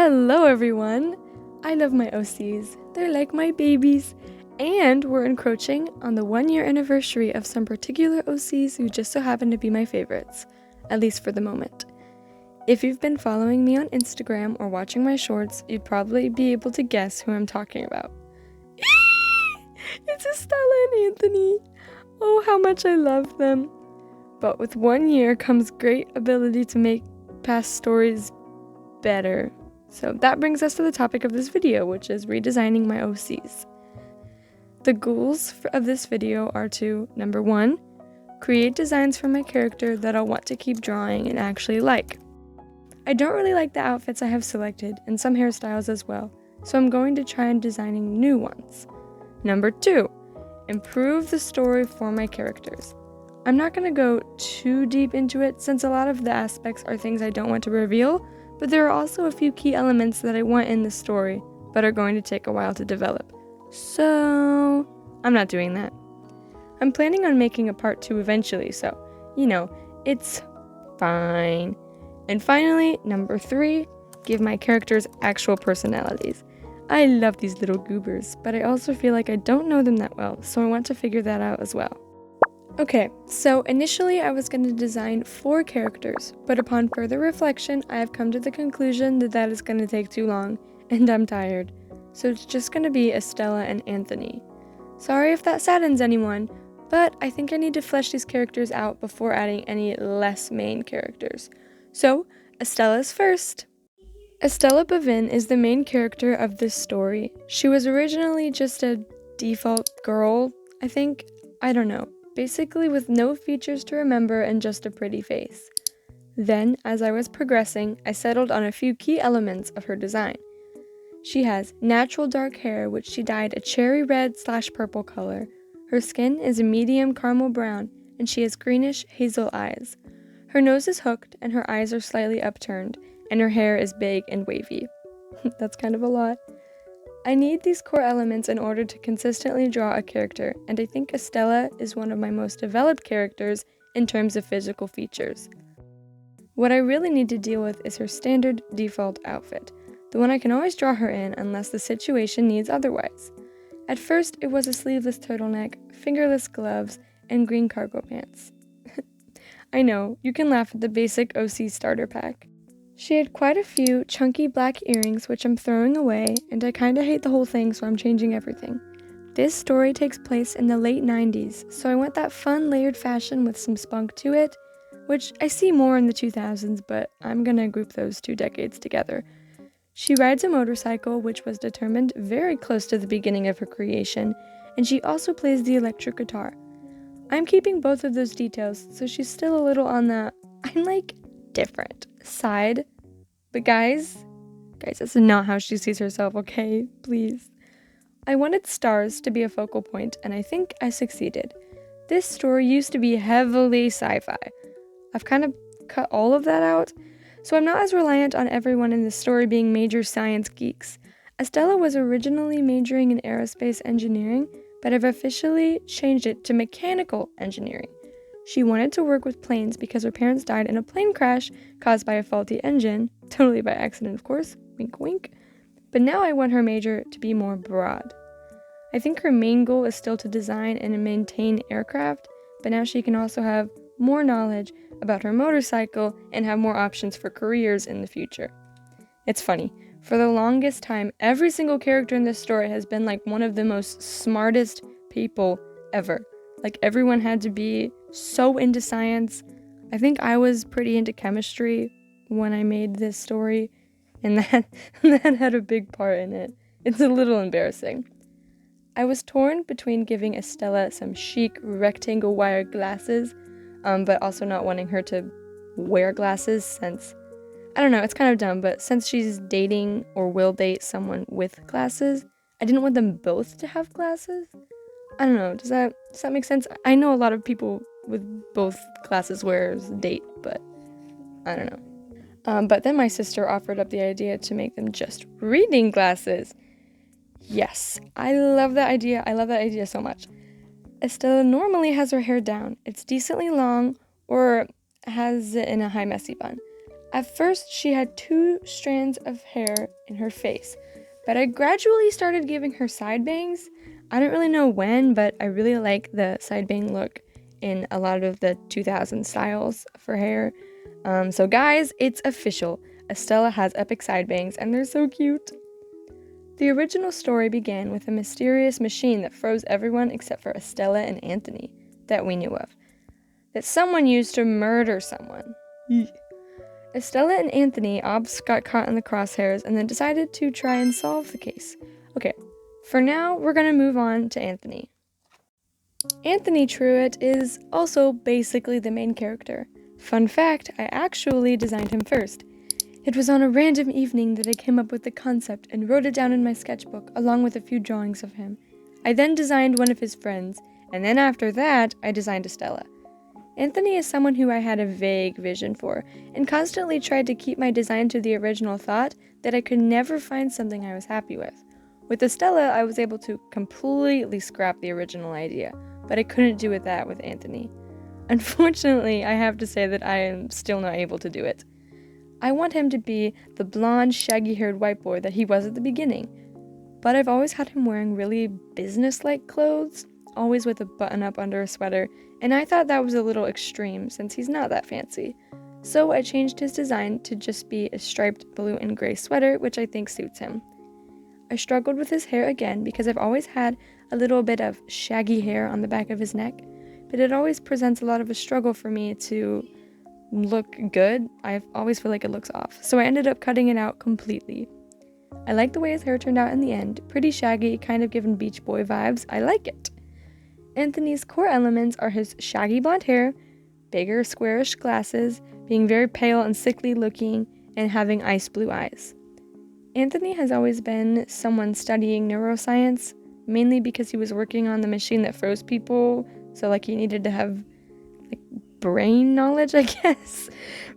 Hello everyone! I love my OCs. They're like my babies. And we're encroaching on the 1-year anniversary of some particular OCs who just so happen to be my favorites, at least for the moment. If you've been following me on Instagram or watching my shorts, you'd probably be able to guess who I'm talking about. It's Estella and Anthony! Oh, how much I love them! But with 1 year comes great ability to make past stories better. So that brings us to the topic of this video, which is redesigning my OCs. The goals of this video are to, number 1, create designs for my character that I'll want to keep drawing and actually like. I don't really like the outfits I have selected, and some hairstyles as well, so I'm going to try on designing new ones. Number 2, improve the story for my characters. I'm not going to go too deep into it since a lot of the aspects are things I don't want to reveal, but there are also a few key elements that I want in the story, but are going to take a while to develop. So, I'm not doing that. I'm planning on making a part 2 eventually, so, it's fine. And finally, number 3, give my characters actual personalities. I love these little goobers, but I also feel like I don't know them that well, so I want to figure that out as well. Okay, so initially I was going to design 4 characters, but upon further reflection, I have come to the conclusion that that is going to take too long, and I'm tired. So it's just going to be Estella and Anthony. Sorry if that saddens anyone, but I think I need to flesh these characters out before adding any less main characters. So, Estella's first. Estella Bevin is the main character of this story. She was originally just a default girl, I think. I don't know. Basically with no features to remember and just a pretty face. Then, as I was progressing, I settled on a few key elements of her design. She has natural dark hair, which she dyed a cherry red/purple color. Her skin is a medium caramel brown, and she has greenish hazel eyes. Her nose is hooked, and her eyes are slightly upturned, and her hair is big and wavy. That's kind of a lot. I need these core elements in order to consistently draw a character, and I think Estella is one of my most developed characters in terms of physical features. What I really need to deal with is her standard default outfit, the one I can always draw her in unless the situation needs otherwise. At first, it was a sleeveless turtleneck, fingerless gloves, and green cargo pants. I know, you can laugh at the basic OC starter pack. She had quite a few chunky black earrings, which I'm throwing away, and I kinda hate the whole thing, so I'm changing everything. This story takes place in the late 90s, so I want that fun layered fashion with some spunk to it, which I see more in the 2000s, but I'm gonna group those 2 decades together. She rides a motorcycle, which was determined very close to the beginning of her creation, and she also plays the electric guitar. I'm keeping both of those details, so she's still a little on the different side. But guys, that's not how she sees herself, okay? Please. I wanted stars to be a focal point, and I think I succeeded. This story used to be heavily sci-fi. I've kind of cut all of that out, so I'm not as reliant on everyone in the story being major science geeks. Estella was originally majoring in aerospace engineering, but I've officially changed it to mechanical engineering. She wanted to work with planes because her parents died in a plane crash caused by a faulty engine, totally by accident of course, wink wink, but now I want her major to be more broad. I think her main goal is still to design and maintain aircraft, but now she can also have more knowledge about her motorcycle and have more options for careers in the future. It's funny, for the longest time, every single character in this story has been like one of the most smartest people ever. Like, everyone had to be so into science. I think I was pretty into chemistry when I made this story, and that had a big part in it. It's a little embarrassing. I was torn between giving Estella some chic rectangle wire glasses, but also not wanting her to wear glasses since, I don't know, it's kind of dumb, but since she's dating or will date someone with glasses, I didn't want them both to have glasses. I don't know, does that make sense? I know a lot of people with both glasses wearers date, but I don't know. But then my sister offered up the idea to make them just reading glasses. Yes, I love that idea. I love that idea so much. Estella normally has her hair down. It's decently long or has it in a high messy bun. At first, she had 2 strands of hair in her face, but I gradually started giving her side bangs. I don't really know when, but I really like the side bang look in a lot of the 2000 styles for hair. So guys, it's official. Estella has epic side bangs, and they're so cute. The original story began with a mysterious machine that froze everyone except for Estella and Anthony that we knew of, that someone used to murder someone. Estella and Anthony got caught in the crosshairs and then decided to try and solve the case. Okay, for now, we're going to move on to Anthony. Anthony Truitt is also basically the main character. Fun fact, I actually designed him first. It was on a random evening that I came up with the concept and wrote it down in my sketchbook along with a few drawings of him. I then designed one of his friends, and then after that, I designed Estella. Anthony is someone who I had a vague vision for, and constantly tried to keep my design to the original thought that I could never find something I was happy with. With Estella, I was able to completely scrap the original idea, but I couldn't do that with Anthony. Unfortunately, I have to say that I am still not able to do it. I want him to be the blonde, shaggy-haired white boy that he was at the beginning, but I've always had him wearing really business-like clothes, always with a button-up under a sweater, and I thought that was a little extreme since he's not that fancy. So I changed his design to just be a striped blue and gray sweater, which I think suits him. I struggled with his hair again because I've always had a little bit of shaggy hair on the back of his neck, but it always presents a lot of a struggle for me to look good. I always feel like it looks off, so I ended up cutting it out completely. I like the way his hair turned out in the end, pretty shaggy, kind of giving Beach Boy vibes. I like it. Anthony's core elements are his shaggy blonde hair, bigger squarish glasses, being very pale and sickly looking, and having ice blue eyes. Anthony has always been someone studying neuroscience, mainly because he was working on the machine that froze people, so he needed to have brain knowledge, I guess.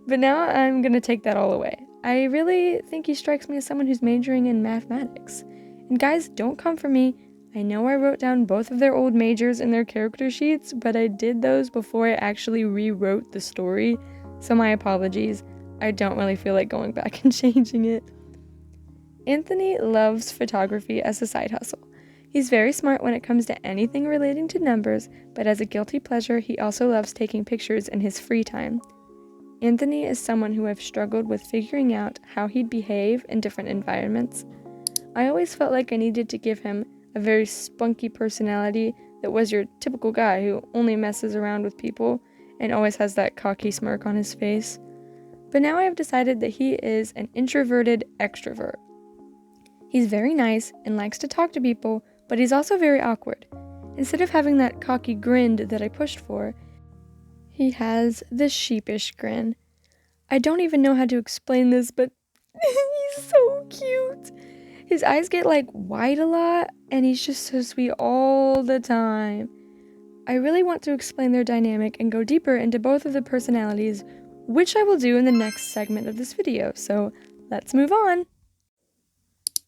But now I'm gonna take that all away. I really think he strikes me as someone who's majoring in mathematics. And guys, don't come for me. I know I wrote down both of their old majors in their character sheets, but I did those before I actually rewrote the story, so my apologies. I don't really feel like going back and changing it. Anthony loves photography as a side hustle. He's very smart when it comes to anything relating to numbers, but as a guilty pleasure, he also loves taking pictures in his free time. Anthony is someone who I've struggled with figuring out how he'd behave in different environments. I always felt like I needed to give him a very spunky personality that was your typical guy who only messes around with people and always has that cocky smirk on his face. But now I have decided that he is an introverted extrovert. He's very nice and likes to talk to people, but he's also very awkward. Instead of having that cocky grin that I pushed for, he has this sheepish grin. I don't even know how to explain this, but he's so cute. His eyes get wide a lot, and he's just so sweet all the time. I really want to explain their dynamic and go deeper into both of the personalities, which I will do in the next segment of this video, so let's move on.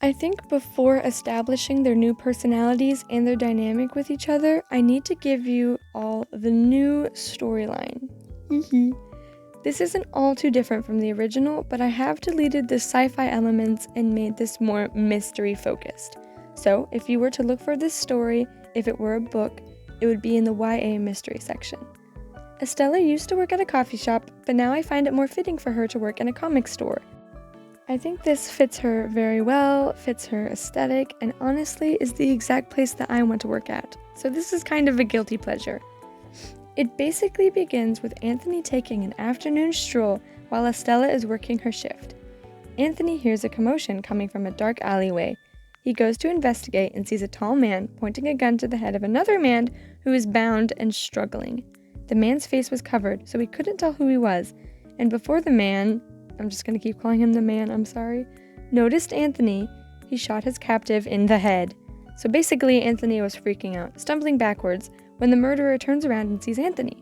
I think before establishing their new personalities and their dynamic with each other, I need to give you all the new storyline. This isn't all too different from the original, but I have deleted the sci-fi elements and made this more mystery focused. So if you were to look for this story, if it were a book, it would be in the YA mystery section. Estella used to work at a coffee shop, but now I find it more fitting for her to work in a comic store. I think this fits her very well, fits her aesthetic, and honestly is the exact place that I want to work at. So this is kind of a guilty pleasure. It basically begins with Anthony taking an afternoon stroll while Estella is working her shift. Anthony hears a commotion coming from a dark alleyway. He goes to investigate and sees a tall man pointing a gun to the head of another man who is bound and struggling. The man's face was covered, so he couldn't tell who he was, and before the man, I'm just going to keep calling him the man, I'm sorry, noticed Anthony, he shot his captive in the head. So basically, Anthony was freaking out, stumbling backwards, when the murderer turns around and sees Anthony.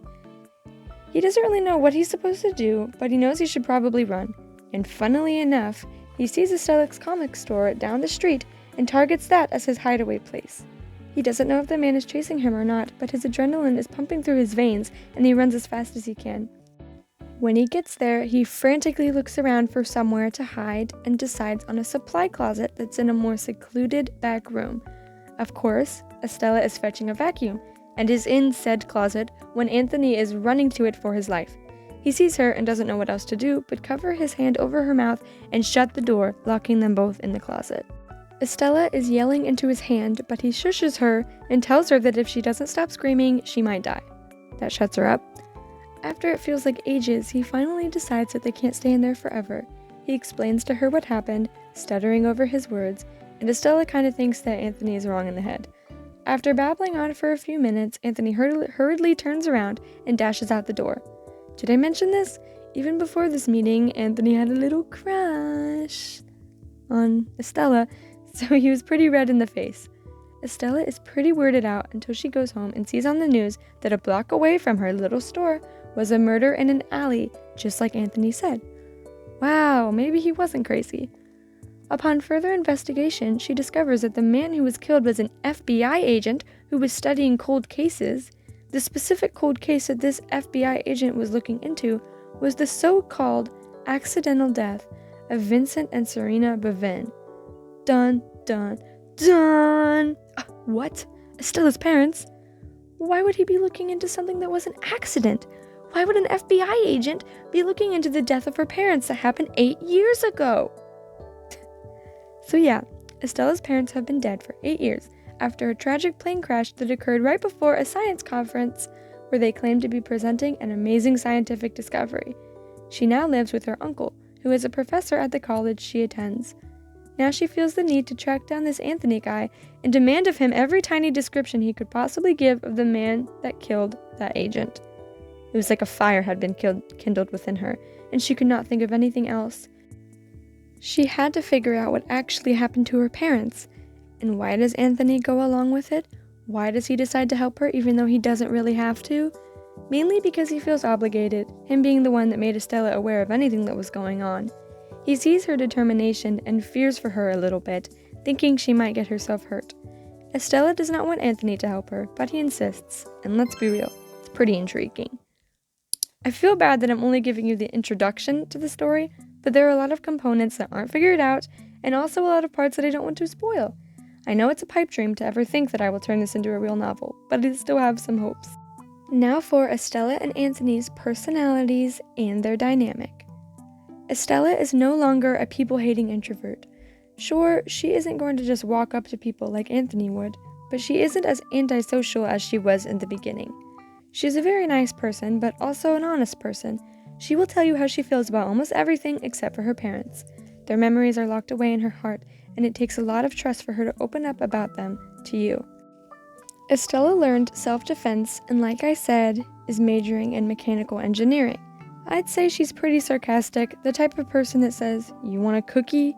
He doesn't really know what he's supposed to do, but he knows he should probably run. And funnily enough, he sees Estella's comic store down the street and targets that as his hideaway place. He doesn't know if the man is chasing him or not, but his adrenaline is pumping through his veins and he runs as fast as he can. When he gets there, he frantically looks around for somewhere to hide and decides on a supply closet that's in a more secluded back room. Of course, Estella is fetching a vacuum and is in said closet when Anthony is running to it for his life. He sees her and doesn't know what else to do but cover his hand over her mouth and shut the door, locking them both in the closet. Estella is yelling into his hand, but he shushes her and tells her that if she doesn't stop screaming, she might die. That shuts her up. After it feels like ages, he finally decides that they can't stay in there forever. He explains to her what happened, stuttering over his words, and Estella kind of thinks that Anthony is wrong in the head. After babbling on for a few minutes, Anthony hurriedly turns around and dashes out the door. Did I mention this? Even before this meeting, Anthony had a little crush on Estella, so he was pretty red in the face. Estella is pretty weirded out until she goes home and sees on the news that a block away from her little store was a murder in an alley, just like Anthony said. Wow, maybe he wasn't crazy. Upon further investigation, she discovers that the man who was killed was an FBI agent who was studying cold cases. The specific cold case that this FBI agent was looking into was the so-called accidental death of Vincent and Serena Bevin. Dun, dun, dun! What? Estella's parents? Why would he be looking into something that was an accident? Why would an FBI agent be looking into the death of her parents that happened 8 years ago? So yeah, Estella's parents have been dead for 8 years after a tragic plane crash that occurred right before a science conference where they claimed to be presenting an amazing scientific discovery. She now lives with her uncle, who is a professor at the college she attends. Now she feels the need to track down this Anthony guy and demand of him every tiny description he could possibly give of the man that killed that agent. It was like a fire had been kindled within her, and she could not think of anything else. She had to figure out what actually happened to her parents. And why does Anthony go along with it? Why does he decide to help her even though he doesn't really have to? Mainly because he feels obligated, him being the one that made Estella aware of anything that was going on. He sees her determination and fears for her a little bit, thinking she might get herself hurt. Estella does not want Anthony to help her, but he insists, and let's be real, it's pretty intriguing. I feel bad that I'm only giving you the introduction to the story, but there are a lot of components that aren't figured out, and also a lot of parts that I don't want to spoil. I know it's a pipe dream to ever think that I will turn this into a real novel, but I still have some hopes. Now for Estella and Anthony's personalities and their dynamic. Estella is no longer a people-hating introvert. Sure, she isn't going to just walk up to people like Anthony would, but she isn't as antisocial as she was in the beginning. She's a very nice person, but also an honest person. She will tell you how she feels about almost everything except for her parents. Their memories are locked away in her heart, and it takes a lot of trust for her to open up about them to you. Estella learned self-defense, and like I said, is majoring in mechanical engineering. I'd say she's pretty sarcastic, the type of person that says, "You want a cookie?"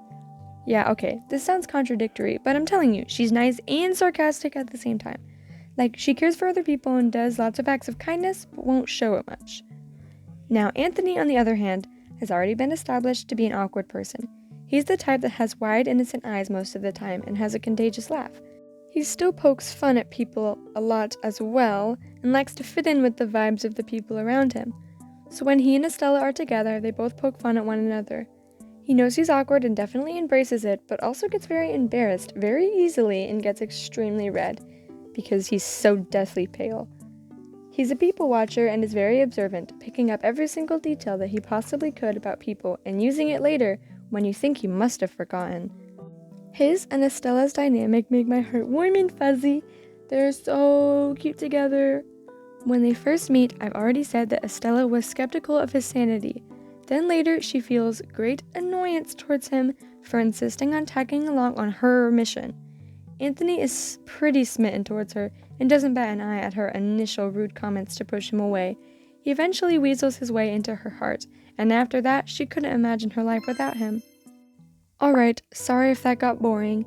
Yeah, okay, this sounds contradictory, but I'm telling you, she's nice and sarcastic at the same time. Like, she cares for other people and does lots of acts of kindness, but won't show it much. Now, Anthony, on the other hand, has already been established to be an awkward person. He's the type that has wide, innocent eyes most of the time and has a contagious laugh. He still pokes fun at people a lot as well, and likes to fit in with the vibes of the people around him. So when he and Estella are together, they both poke fun at one another. He knows he's awkward and definitely embraces it, but also gets very embarrassed very easily and gets extremely red, because he's so deathly pale. He's a people watcher and is very observant, picking up every single detail that he possibly could about people and using it later when you think he must have forgotten. His and Estella's dynamic make my heart warm and fuzzy. They're so cute together. When they first meet, I've already said that Estella was skeptical of his sanity. Then later, she feels great annoyance towards him for insisting on tagging along on her mission. Anthony is pretty smitten towards her and doesn't bat an eye at her initial rude comments to push him away. He eventually weasels his way into her heart, and after that, she couldn't imagine her life without him. Alright, sorry if that got boring.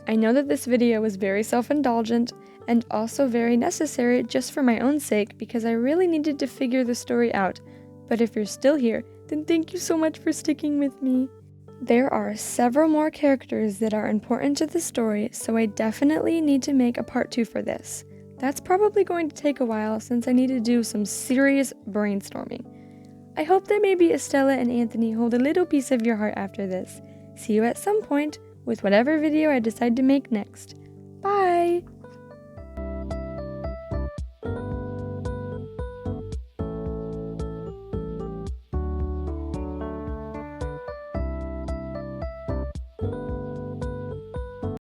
I know that this video was very self-indulgent and also very necessary just for my own sake because I really needed to figure the story out, but if you're still here, then thank you so much for sticking with me. There are several more characters that are important to the story, so I definitely need to make a part 2 for this. That's probably going to take a while since I need to do some serious brainstorming. I hope that maybe Estella and Anthony hold a little piece of your heart after this. See you at some point with whatever video I decide to make next. Bye!